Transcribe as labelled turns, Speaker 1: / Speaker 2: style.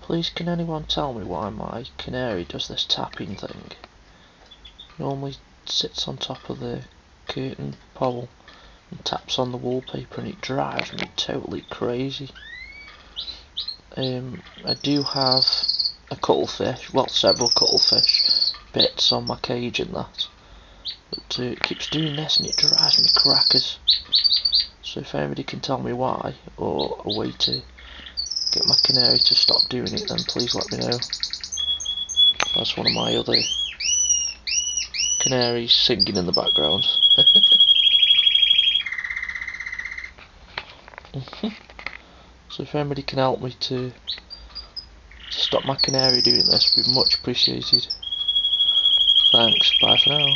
Speaker 1: Please can anyone tell me why my canary does this tapping thing? It normally sits on top of the curtain pole and taps on the wallpaper, and it drives me totally crazy. I do have a cuttlefish, well, several cuttlefish bits on my cage and that, but it keeps doing this and it drives me crackers. So if anybody can tell me why, or a way to get my canary to stop doing it, then please let me know. That's one of my other canaries singing in the background. So if anybody can help me to stop my canary doing this, would be much appreciated. Thanks, bye for now.